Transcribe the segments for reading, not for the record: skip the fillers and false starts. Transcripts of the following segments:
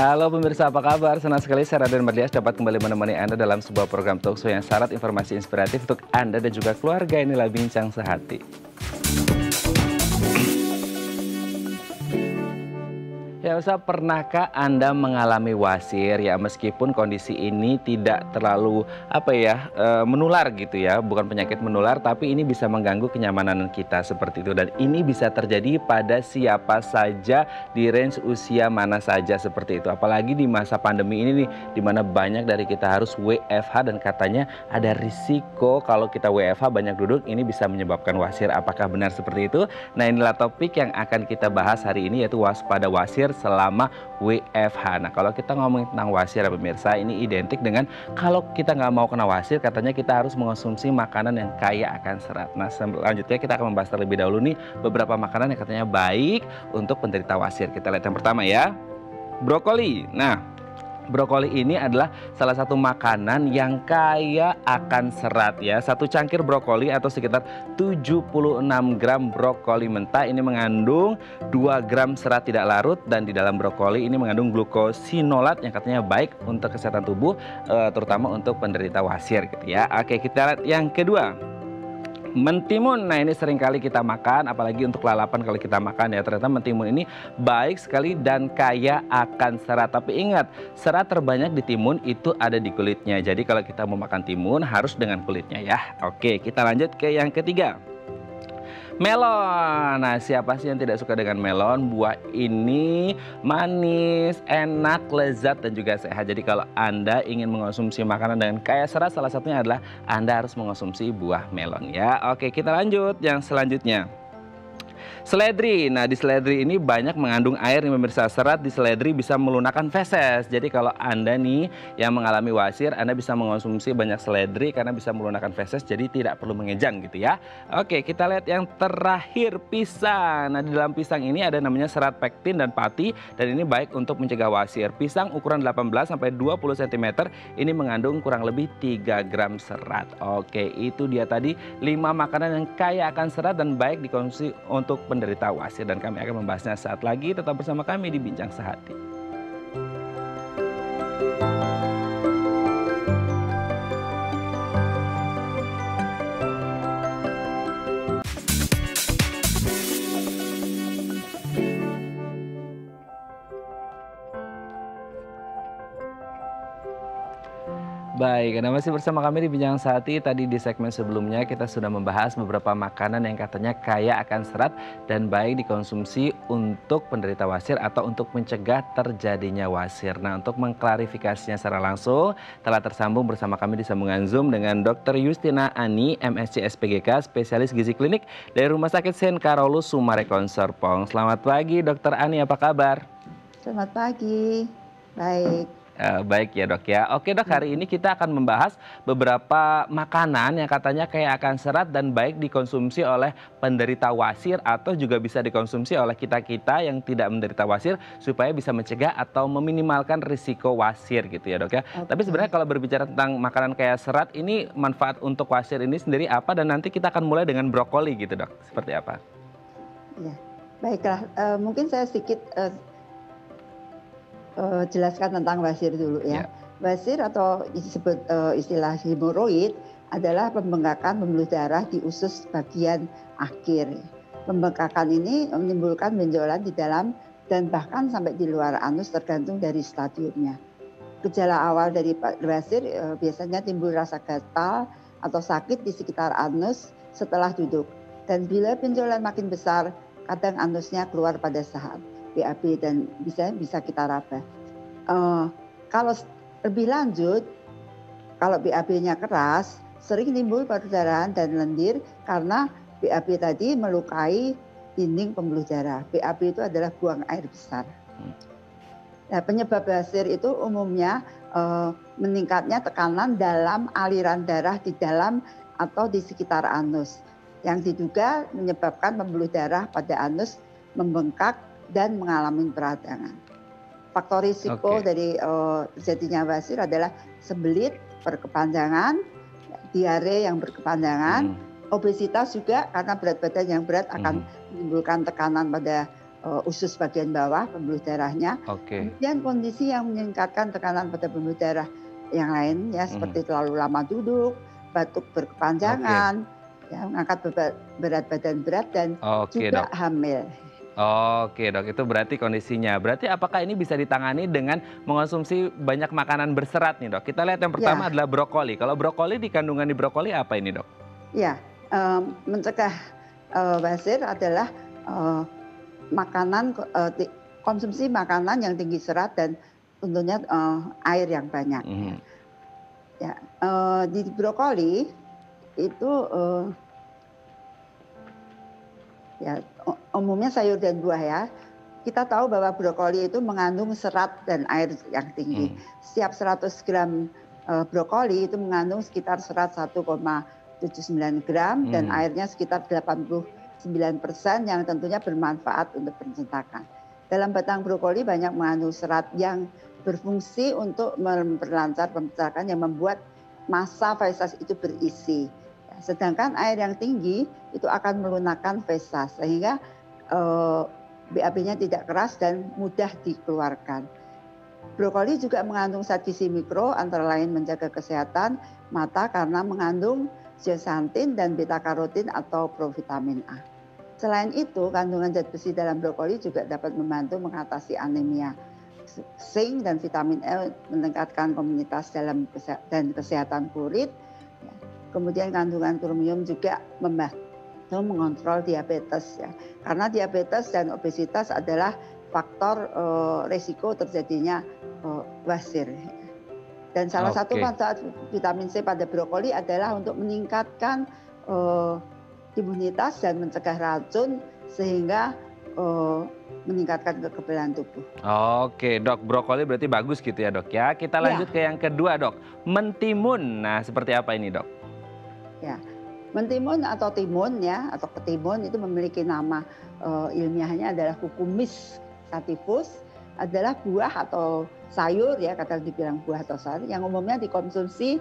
Halo pemirsa, apa kabar? Senang sekali saya Raden Mardias dapat kembali menemani Anda dalam sebuah program talkshow yang syarat informasi inspiratif untuk Anda dan juga keluarga. Inilah Bincang Sehati. Ya, Ustaz, pernahkah Anda mengalami wasir ya, meskipun kondisi ini tidak terlalu menular gitu ya, bukan penyakit menular, tapi ini bisa mengganggu kenyamanan kita seperti itu, dan ini bisa terjadi pada siapa saja di range usia mana saja seperti itu. Apalagi di masa pandemi ini nih, di mana banyak dari kita harus WFH dan katanya ada risiko kalau kita WFH banyak duduk, ini bisa menyebabkan wasir. Apakah benar seperti itu? Nah, inilah topik yang akan kita bahas hari ini, yaitu waspada wasir selama WFH. Nah, kalau kita ngomongin tentang wasir ya pemirsa, ini identik dengan kalau kita nggak mau kena wasir, katanya kita harus mengonsumsi makanan yang kaya akan serat. Nah, selanjutnya kita akan membahas terlebih dahulu nih beberapa makanan yang katanya baik untuk penderita wasir. Kita lihat yang pertama ya, brokoli. Nah, brokoli ini adalah salah satu makanan yang kaya akan serat ya. Satu cangkir brokoli atau sekitar 76 gram brokoli mentah ini mengandung 2 gram serat tidak larut, dan di dalam brokoli ini mengandung glukosinolat yang katanya baik untuk kesehatan tubuh, terutama untuk penderita wasir gitu ya. Oke, kita lihat yang kedua. Mentimun. Nah, ini seringkali kita makan, apalagi untuk lalapan kalau kita makan ya. Ternyata mentimun ini baik sekali dan kaya akan serat. Tapi ingat, serat terbanyak di timun itu ada di kulitnya. Jadi kalau kita mau makan timun harus dengan kulitnya ya. Oke, kita lanjut ke yang ketiga. Melon. Nah, siapa sih yang tidak suka dengan melon? Buah ini manis, enak, lezat, dan juga sehat. Jadi kalau Anda ingin mengonsumsi makanan dengan kaya serat, salah satunya adalah Anda harus mengonsumsi buah melon ya. Oke, kita lanjut yang selanjutnya. Seledri. Nah, di seledri ini banyak mengandung air nih pemirsa. Serat di seledri bisa melunakkan feses. Jadi kalau Anda nih yang mengalami wasir, Anda bisa mengonsumsi banyak seledri karena bisa melunakkan feses, jadi tidak perlu mengejang gitu ya. Oke, kita lihat yang terakhir, pisang. Nah, di dalam pisang ini ada namanya serat pektin dan pati, dan ini baik untuk mencegah wasir. Pisang ukuran 18 sampai 20 cm ini mengandung kurang lebih 3 gram serat. Oke, itu dia tadi 5 makanan yang kaya akan serat dan baik dikonsumsi untuk penderita wasir, dan kami akan membahasnya saat lagi. Tetap bersama kami di Bincang Sehati. Baik, Anda masih bersama kami di Bincang Sehati. Tadi di segmen sebelumnya kita sudah membahas beberapa makanan yang katanya kaya akan serat dan baik dikonsumsi untuk penderita wasir atau untuk mencegah terjadinya wasir. Nah, untuk mengklarifikasinya secara langsung telah tersambung bersama kami di sambungan Zoom dengan Dr. Justina Ani, MSc SPGK, spesialis gizi klinik dari Rumah Sakit Sen Karolus Sumarekon Serpong. Selamat pagi Dr. Ani, apa kabar? Selamat pagi, baik. Baik ya dok ya. Oke dok, hari ini kita akan membahas beberapa makanan yang katanya kaya akan serat dan baik dikonsumsi oleh penderita wasir atau juga bisa dikonsumsi oleh kita-kita yang tidak menderita wasir supaya bisa mencegah atau meminimalkan risiko wasir gitu ya dok ya. Tapi sebenarnya kalau berbicara tentang makanan kaya serat, ini manfaat untuk wasir ini sendiri apa, dan nanti kita akan mulai dengan brokoli gitu dok. Seperti apa? Ya, baiklah. Mungkin saya sedikit jelaskan tentang wasir dulu ya. Wasir atau disebut istilah hemoroid adalah pembengkakan pembuluh darah di usus bagian akhir. Pembengkakan ini menimbulkan benjolan di dalam dan bahkan sampai di luar anus tergantung dari stadiumnya. Gejala awal dari wasir biasanya timbul rasa gatal atau sakit di sekitar anus setelah duduk. Dan bila benjolan makin besar, kadang anusnya keluar pada saat BAB dan bisa kita raba. Kalau lebih lanjut, kalau BAB-nya keras, sering timbul perdarahan dan lendir karena BAB tadi melukai dinding pembuluh darah. BAB itu adalah buang air besar. Nah, penyebab wasir itu umumnya meningkatnya tekanan dalam aliran darah di dalam atau di sekitar anus, yang diduga menyebabkan pembuluh darah pada anus membengkak dan mengalami peradangan. Faktor risiko dari terjadinya wasir adalah sembelit berkepanjangan, diare yang berkepanjangan, obesitas juga karena berat badan yang berat akan menimbulkan tekanan pada usus bagian bawah, pembuluh darahnya. Oke. Kemudian kondisi yang meningkatkan tekanan pada pembuluh darah yang lain ya, Mhm. seperti terlalu lama duduk, batuk Oke. berkepanjangan, ya, mengangkat berat badan berat dan Oke, juga Dok. hamil. Oke, Dok, itu berarti kondisinya. Berarti apakah ini bisa ditangani dengan mengonsumsi banyak makanan berserat nih, Dok? Kita lihat yang pertama Ya, adalah brokoli. Kalau brokoli, di kandungan di brokoli apa ini, Dok? ya, mencegah basir adalah eh, makanan konsumsi makanan yang tinggi serat dan tentunya air yang banyak ya. Mhm. Ya, di brokoli itu ya umumnya sayur dan buah ya. Kita tahu bahwa brokoli itu mengandung serat dan air yang tinggi. Mhm. Setiap 100 gram brokoli itu mengandung sekitar serat 1,79 gram dan Mhm. airnya sekitar 89% yang tentunya bermanfaat untuk pencernaan. Dalam batang brokoli banyak mengandung serat yang berfungsi untuk memperlancar pencernaan yang membuat massa feses itu berisi. Ya, sedangkan air yang tinggi itu akan melunakkan feses sehingga BAB-nya tidak keras dan mudah dikeluarkan. Brokoli juga mengandung zat gizi mikro antara lain menjaga kesehatan mata karena mengandung zeaxanthin dan beta karotin atau provitamin A. Selain itu, kandungan zat besi dalam brokoli juga dapat membantu mengatasi anemia. Zinc dan vitamin E meningkatkan komunitas dan kesehatan kulit. Kemudian kandungan kromium juga membantu mengontrol diabetes ya. Karena diabetes dan obesitas adalah faktor resiko terjadinya basir. Dan salah satu Oke. manfaat vitamin C pada brokoli adalah untuk meningkatkan eh, imunitas dan mencegah racun sehingga meningkatkan kekebalan tubuh. Oke, Dok, brokoli berarti bagus gitu ya, Dok ya. Kita lanjut Ya, ke yang kedua, Dok. Mentimun. Nah, seperti apa ini, Dok? ya. Mentimun atau timun ya atau ketimun itu memiliki nama ilmiahnya adalah Cucumis sativus, adalah buah atau sayur ya, kata dibilang buah atau sayur yang umumnya dikonsumsi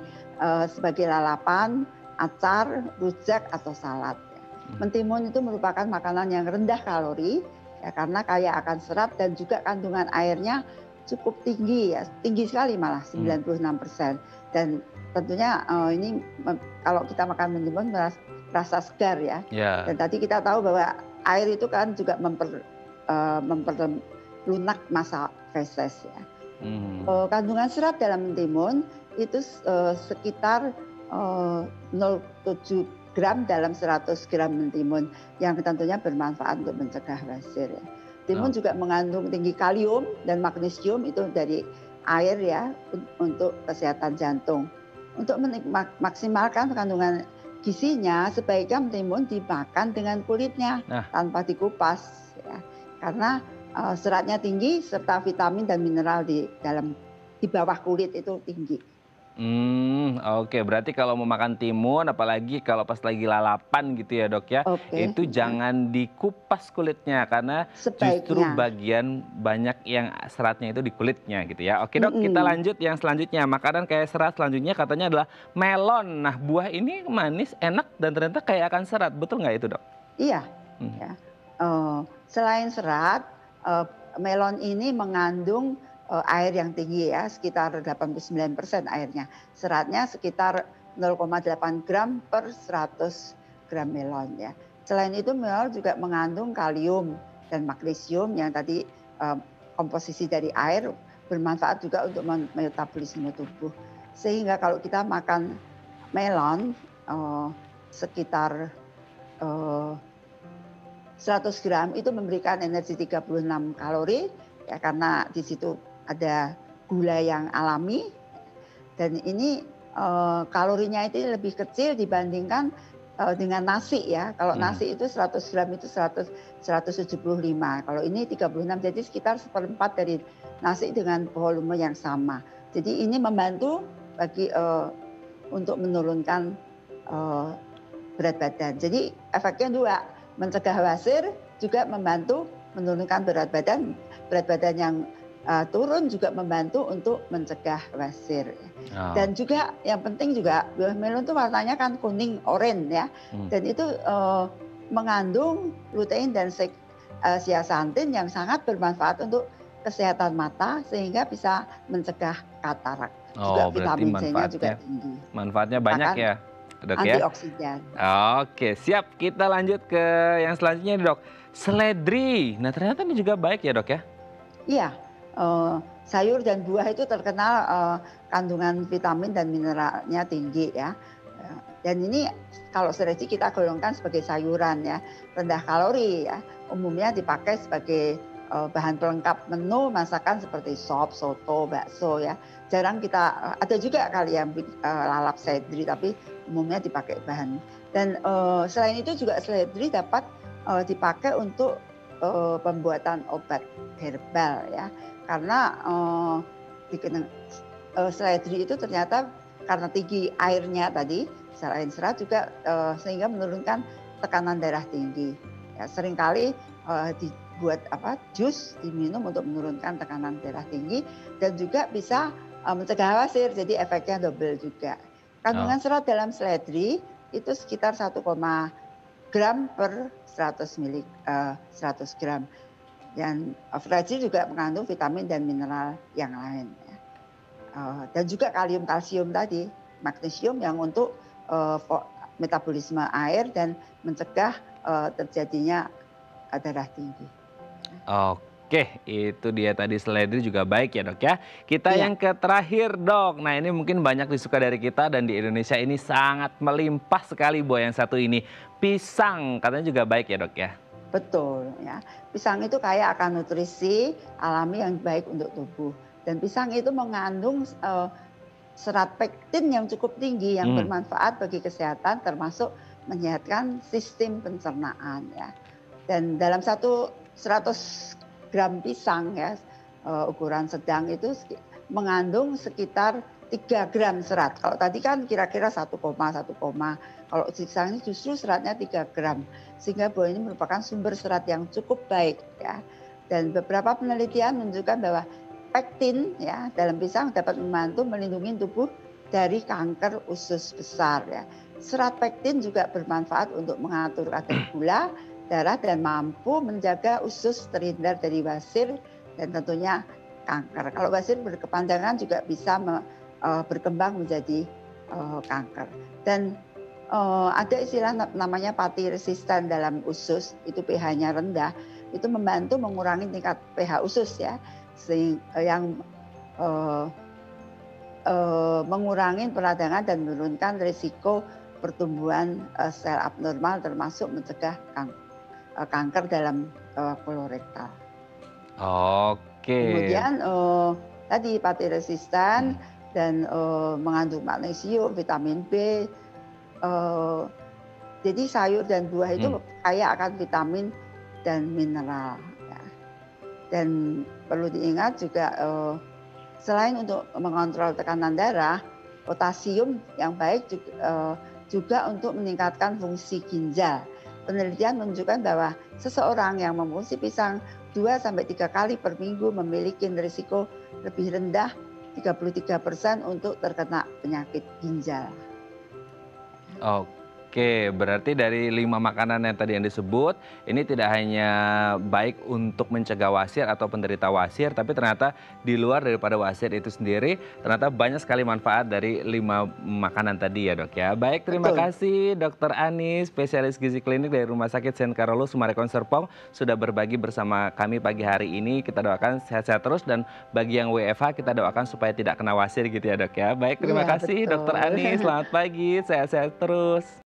sebagai lalapan, acar, rujak atau salad. Ya. Mentimun itu merupakan makanan yang rendah kalori ya, karena kaya akan serat dan juga kandungan airnya cukup tinggi ya, tinggi sekali malah Hmm. 96%. Dan tentunya ini kalau kita makan mentimun rasa segar ya. Ya. Dan tadi kita tahu bahwa air itu kan juga memperlunak massa feses ya. Mhm. Kandungan serat dalam mentimun itu sekitar 0,7 gram dalam 100 gram mentimun yang tentunya bermanfaat untuk mencegah basir ya. Timun juga Oke. mengandung tinggi kalium dan magnesium itu dari air ya untuk kesehatan jantung. Untuk maksimalkan kandungan gizinya sebaiknya mentimun dimakan dengan kulitnya Nah. tanpa dikupas ya. Karena seratnya tinggi serta vitamin dan mineral di bawah kulit itu tinggi. Oke. Berarti kalau mau makan timun, apalagi kalau pas lagi lalapan gitu ya, Dok ya, Oke, itu ya. jangan dikupas kulitnya karena justru Sebaiknya. bagian banyak yang seratnya itu di kulitnya gitu ya. Oke, Dok, kita Mm-mm. lanjut yang selanjutnya. Makanan kayak serat selanjutnya katanya adalah melon. Nah, buah ini manis, enak dan ternyata kaya akan serat. Betul nggak itu, Dok? Iya, Mhm. ya. Selain serat, eee, melon ini mengandung air yang tinggi ya, sekitar 89% airnya. Seratnya sekitar 0,8 gram per 100 gram melon ya. Selain itu melon juga mengandung kalium dan magnesium yang tadi komposisi dari air bermanfaat juga untuk metabolisme tubuh. Sehingga kalau kita makan melon sekitar eee 100 gram itu memberikan energi 36 kalori ya, karena di situ ada gula yang alami dan ini kalorinya itu lebih kecil dibandingkan dengan nasi ya. Kalau Mhm. nasi itu 100 gram itu 175. Kalau ini 36 jadi sekitar seperempat dari nasi dengan volume yang sama. Jadi ini membantu bagi untuk menurunkan eh, berat badan. Jadi efeknya dua, mencegah basir juga membantu menurunkan berat badan yang turun juga membantu untuk mencegah basir. Dan Oke. juga yang penting juga buah melon itu warnanya kan kuning oranye ya, Mhm. dan itu mengandung lutein dan zeaxanthin yang sangat bermanfaat untuk kesehatan mata sehingga bisa mencegah katarak. Juga Oh, berarti vitamin C-nya juga tinggi. manfaatnya banyak Merupakan ya, Dok ya? antioksidan. Oke, siap. Kita lanjut ke yang selanjutnya nih, Dok. Seledri. Nah, ternyata ini juga baik ya, Dok ya? Iya, sayur dan buah itu terkenal kandungan vitamin dan mineralnya tinggi ya. Dan ini kalau seledri kita golongkan sebagai sayuran ya, rendah kalori ya. Umumnya dipakai sebagai bahan pelengkap menu masakan seperti sop, soto, bakso ya. Jarang kita ada juga kali yang lalap seledri tapi umumnya dipakai bahan. Dan selain itu juga seledri dapat dipakai untuk pembuatan obat herbal ya. Karena seledri itu ternyata karena tinggi airnya tadi, selain serat juga sehingga menurunkan tekanan darah tinggi. Ya, seringkali dibuat jus diminum untuk menurunkan tekanan darah tinggi dan juga bisa mencegah wasir, jadi efeknya double juga. Kandungan serat dalam seledri itu sekitar 1, gram per 100 gram. Dan seledri juga mengandung vitamin dan mineral yang lain. Ya. Dan juga kalsium tadi, magnesium yang untuk metabolisme air dan mencegah terjadinya darah tinggi. Oke, itu dia tadi seledri juga baik ya, Dok ya. Kita yang ke terakhir, Dok. Nah, ini mungkin banyak disuka dari kita dan di Indonesia ini sangat melimpah sekali buah yang satu ini. Pisang katanya juga baik ya, Dok ya. Betul ya. Pisang itu kaya akan nutrisi alami yang baik untuk tubuh. Dan pisang itu mengandung serat pektin yang cukup tinggi yang bermanfaat bagi kesehatan termasuk menyehatkan sistem pencernaan ya. Dan dalam 100 gram pisang ya ukuran sedang itu mengandung sekitar 3 gram serat. Kalau tadi kan kira-kira 1, kalau pisang ini justru seratnya 3 gram. Sehingga buah ini merupakan sumber serat yang cukup baik ya. Dan beberapa penelitian menunjukkan bahwa pektin ya dalam pisang dapat membantu melindungi tubuh dari kanker usus besar ya. Serat pektin juga bermanfaat untuk mengatur kadar gula darah dan mampu menjaga usus terhindar dari wasir dan tentunya kanker. Kalau wasir berkepanjangan juga bisa berkembang menjadi kanker. Dan ada istilah namanya pati resisten dalam usus, itu pH-nya rendah, itu membantu mengurangi tingkat pH usus ya, yang mengurangi peradangan dan menurunkan risiko pertumbuhan sel abnormal termasuk mencegah kanker dalam kolorektal. Oke. Kemudian tadi pati resisten dan mengandung magnesium, vitamin B. Jadi sayur dan buah itu kaya akan vitamin dan mineral. Ya. Dan perlu diingat juga selain untuk mengontrol tekanan darah, potasium yang baik juga untuk meningkatkan fungsi ginjal. Penelitian menunjukkan bahwa seseorang yang mengkonsumsi pisang 2-3 kali per minggu memiliki risiko lebih rendah 33% untuk terkena penyakit ginjal. Oke, berarti dari 5 makanan yang tadi yang disebut, ini tidak hanya baik untuk mencegah wasir atau penderita wasir, tapi ternyata di luar daripada wasir itu sendiri, ternyata banyak sekali manfaat dari 5 makanan tadi ya, Dok ya. Baik, terima kasih Dr. Ani, spesialis gizi klinik dari Rumah Sakit Sen Carolus Sumarekon Serpong, sudah berbagi bersama kami pagi hari ini. Kita doakan sehat-sehat terus, dan bagi yang WFH kita doakan supaya tidak kena wasir gitu ya, Dok ya. Baik, terima kasih Dr. Ani, selamat pagi, sehat-sehat terus.